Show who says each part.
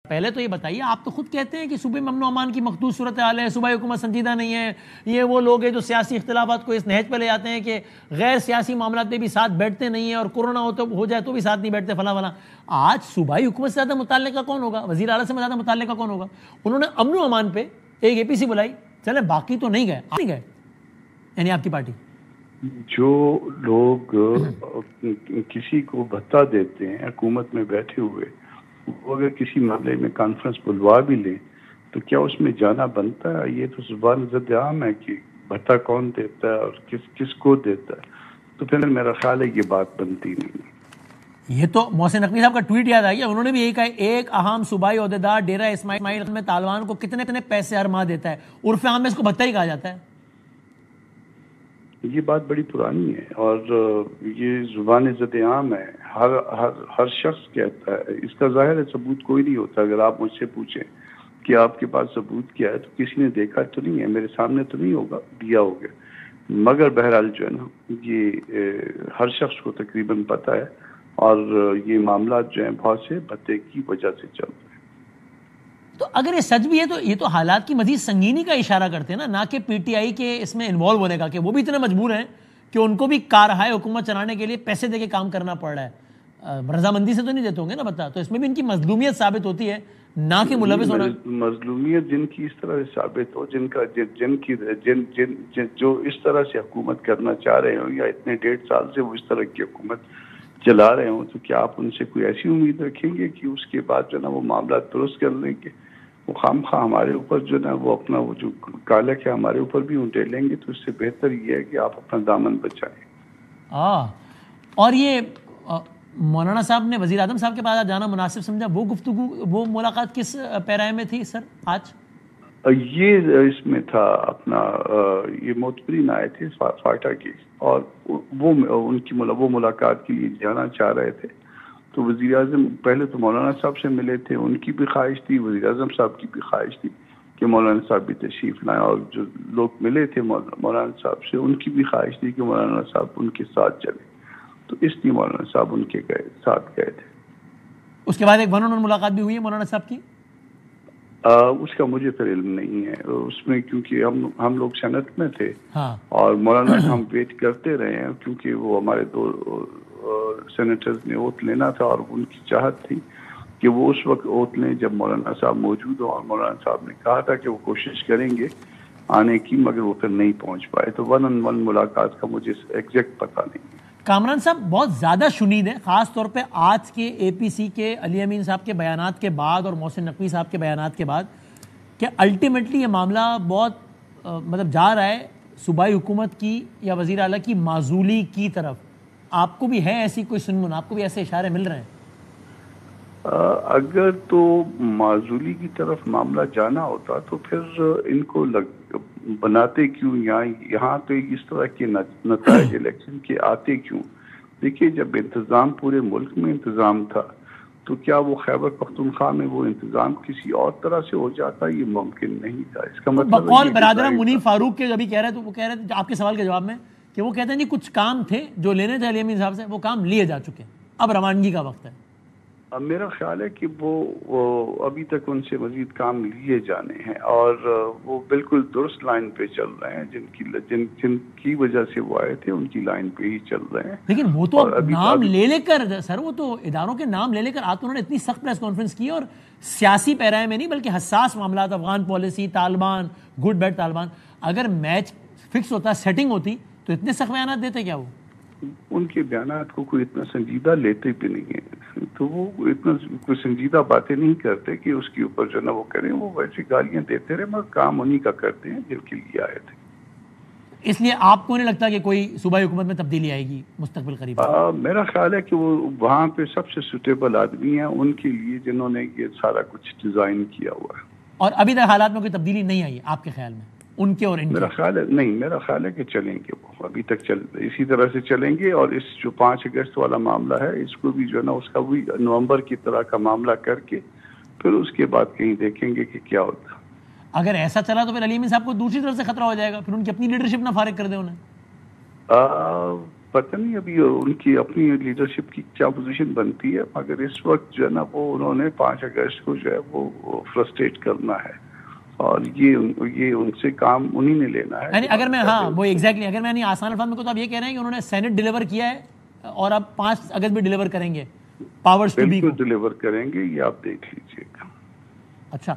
Speaker 1: پہلے تو یہ بتائیے، آپ تو خود کہتے ہیں کہ صوبے میں امن و امان کی مخدوش صورتحال ہے، صوبائی حکومت سنجیدہ نہیں ہے، یہ وہ لوگ ہیں جو سیاسی اختلافات کو اس نہج پہ لے جاتے ہیں کہ غیر سیاسی معاملات پہ بھی ساتھ بیٹھتے نہیں ہیں، اور کورونا ہو جائے تو بھی ساتھ نہیں بیٹھتے فلاں فلاں۔ آج صوبائی حکومت سے زیادہ متعلقہ کون ہوگا؟ وزیر اعلیٰ سے زیادہ متعلقہ کون ہوگا؟ انہوں نے امن و امان پہ ایک اے پی سی بلائی، چلے باقی تو نہیں گئے، یعنی آپ کی پارٹی۔
Speaker 2: جو لوگ کسی کو بھتہ دیتے ہیں حکومت میں بیٹھے ہوئے، وہ اگر کسی معاملے میں کانفرنس بلوا بھی لیں تو کیا اس میں جانا بنتا ہے؟ یہ تو زبان زد عام ہے کہ بھتہ کون دیتا ہے اور کس کو دیتا ہے، تو پھر میرا خیال ہے یہ بات بنتی نہیں۔
Speaker 1: یہ تو محسن نقوی صاحب کا ٹویٹ یاد آ گیا، انہوں نے بھی یہی کہا، ایک اہم صوبائی عہدیدار ڈیرہ اسماعیل میں طالبان کو کتنے پیسے ہر ماہ دیتا ہے، عرف عام میں اس کو بھتہ ہی کہا جاتا ہے۔
Speaker 2: یہ بات بڑی پرانی ہے اور یہ زبان زد عام ہے، ہر شخص کہتا ہے، اس کا ظاہر ہے ثبوت کوئی نہیں ہوتا۔ اگر آپ مجھ سے پوچھیں کہ آپ کے پاس ثبوت کیا ہے تو کسی نے دیکھا تو نہیں ہے، میرے سامنے تو نہیں ہوگا دیا ہوگا، مگر بہرحال جو ہے نا یہ ہر شخص کو تقریباً پتہ ہے، اور یہ معاملات جو ہیں بہت سے بھتے کی وجہ سے چل رہے ہیں۔
Speaker 1: تو اگر یہ سچ بھی ہے تو یہ تو حالات کی مزید سنگینی کا اشارہ کرتے ہیں نہ کہ پی ٹی آئی کے اس میں انوالو ہونے کا، کہ وہ بھی اتنے مجبور ہیں کہ ان کو بھی کارہائے حکومت چلانے کے لیے پیسے دے کے کام کرنا پڑ رہا ہے، رضامندی سے تو نہیں دیتے ہوں گے نا بتا، تو اس میں بھی ان کی مظلومیت ثابت ہوتی ہے نہ کہ ملوث ہونا۔
Speaker 2: مظلومیت جن کی اس طرح سے ثابت ہو، جو اس طرح سے حکومت کرنا چاہ رہے ہوں یا اتنے 1.5 سال سے وہ اس طرح کی حکومت چلا رہے ہوں، تو کیا آپ ان سے کوئی ایسی امید رکھیں گے کہ اس کے بعد جو نا وہ معاملات درست کر لیں گے؟ وہ خواہ ہمارے اوپر جو نا وہ اپنا وہ جو کالک ہے ہمارے اوپر بھی اٹھیلیں گے، تو اس سے بہتر یہ ہے کہ آپ اپنا دامن بچائیں۔
Speaker 1: اور یہ مولانا صاحب نے وزیر اعظم صاحب کے پاس جانا مناسب سمجھا، وہ گفتگو، وہ ملاقات کس پیرائے میں تھی سر آج؟
Speaker 2: یہ اس میں تھا اپنا یہ معتبرین آئے تھے فاٹا کے، اور وہ ان کی وہ ملاقات کے لیے جانا چاہ رہے تھے، تو وزیر اعظم پہلے تو مولانا صاحب سے ملے تھے، ان کی بھی خواہش تھی، وزیر اعظم صاحب کی بھی خواہش تھی کہ مولانا صاحب بھی تشریف لائیں، اور جو لوگ ملے تھے مولانا صاحب سے ان کی بھی خواہش تھی کہ مولانا صاحب ان کے ساتھ چلیں، تو اس لیے مولانا صاحب ان کے ساتھ گئے تھے۔
Speaker 1: اس کے بعد ایک ون آن ون ملاقات بھی ہوئی ہے مولانا صاحب کی؟
Speaker 2: اس کا مجھے پھر علم نہیں ہے اس میں، کیونکہ ہم لوگ سینٹ میں تھے اور مولانا ہم ویٹ کرتے رہے ہیں، کیونکہ وہ ہمارے 2 سینیٹرز نے اوت لینا تھا، اور ان کی چاہت تھی کہ وہ اس وقت اوت لیں جب مولانا صاحب موجود ہوں، اور مولانا صاحب نے کہا تھا کہ وہ کوشش کریں گے آنے کی، مگر وہ پھر نہیں پہنچ پائے، تو ون آن ون ملاقات کا مجھے ایگزیکٹ پتہ نہیں۔
Speaker 1: کامران صاحب بہت زیادہ شنید ہیں، خاص طور پہ آج کے اے پی سی کے علی امین صاحب کے بیانات کے بعد اور محسن نقوی صاحب کے بیانات کے بعد، کہ الٹیمیٹلی یہ معاملہ بہت مطلب جا رہا ہے صوبائی حکومت کی یا وزیر اعلیٰ کی معزولی کی طرف۔ آپ کو بھی ہے ایسی کوئی سنمن، آپ کو بھی ایسے اشارے مل رہے ہیں؟
Speaker 2: اگر تو معزولی کی طرف معاملہ جانا ہوتا تو پھر ان کو بناتے کیوں، یہاں تو اس طرح کے نتائج الیکشن کے آتے کیوں؟ دیکھیے، جب انتظام پورے ملک میں انتظام تھا تو کیا وہ خیبر پختونخوا میں وہ انتظام کسی اور طرح سے ہو جاتا؟ یہ ممکن نہیں تھا۔ اس کا مطلب
Speaker 1: بقول برادرم منیب فاروق کے ابھی کہہ رہے تھے، وہ کہہ رہے تھے آپ کے سوال کے جواب میں کہ وہ کہتے ہیں جی کچھ کام تھے جو لینے تھے علی امین صاحب سے، وہ کام لیے جا چکے ہیں، اب روانگی کا وقت ہے۔
Speaker 2: میرا خیال ہے کہ وہ ابھی تک ان سے مزید کام لیے جانے ہیں، اور وہ بالکل درست لائن پہ چل رہے ہیں، جن کی وجہ سے وہ آئے تھے ان کی لائن پہ ہی چل رہے ہیں۔
Speaker 1: لیکن وہ تو نام لے کر سر، وہ تو اداروں کے نام لے کر آج تو انہوں نے اتنی سخت پریس کانفرنس کی، اور سیاسی پیرائے میں نہیں بلکہ حساس معاملات، Afghan policy, Taliban, good bad Taliban, اگر میچ فکس ہوتا، سیٹنگ ہوتی تو اتنے سخت بیانات دیتے کیا؟ وہ
Speaker 2: ان کے بیانات کو کوئی اتنا سنجیدہ لیتے بھی نہیں ہیں، تو وہ اتنا کوئی سنجیدہ باتیں نہیں کرتے کہ اس کے اوپر جو نا وہ کریں، وہ ویسی گالیاں دیتے رہے، مگر کام انہی کا کرتے ہیں جن کے لیے آئے تھے۔
Speaker 1: اس لیے آپ کو نہیں لگتا کہ کوئی صوبائی حکومت میں تبدیلی آئے گی مستقبل قریب؟
Speaker 2: میرا خیال ہے کہ وہ وہاں پہ سب سے سوٹیبل آدمی ہیں ان کے لیے، جنہوں نے یہ سارا کچھ ڈیزائن کیا ہوا ہے۔ اور
Speaker 1: ابھی تک حالات میں کوئی تبدیلی نہیں آئی آپ کے خیال میں ان کے اور ان کے؟
Speaker 2: میرا خیال ہے کہ چلیں گے، وہ ابھی تک اسی طرح سے چلیں گے، اور اس جو 5 اگست والا معاملہ ہے اس کو بھی جو ہے نا اس کا بھی نومبر کی طرح کا معاملہ کر کے پھر اس کے بعد کہیں دیکھیں گے کہ کیا ہوتا۔
Speaker 1: اگر ایسا چلا تو پھر علی امین صاحب کو دوسری طرف سے خطرہ ہو جائے گا، پھر ان کی اپنی لیڈرشپ نہ فارغ کر دیں انہیں۔
Speaker 2: پتہ نہیں ابھی ان کی اپنی لیڈرشپ کی کیا پوزیشن بنتی ہے، مگر اس وقت جو ہے نا وہ انہوں نے 5 اگست کو جو ہے وہ فرسٹریٹ کرنا ہے، اور یہ ان سے کام انہی نے لینا ہے.
Speaker 1: یعنی اگر میں وہ ایگزیکٹلی اگر میں آسان الفاظ میں کو تو آپ یہ کہہ رہے ہیں کہ انہوں نے سینٹ ڈیلیور کیا ہے اور اب 5 اگست بھی ڈیلیور کریں گے، پاورز ٹو بی کو
Speaker 2: ڈیلیور کریں گے، یہ آپ دیکھ لیجیے گا.
Speaker 1: اچھا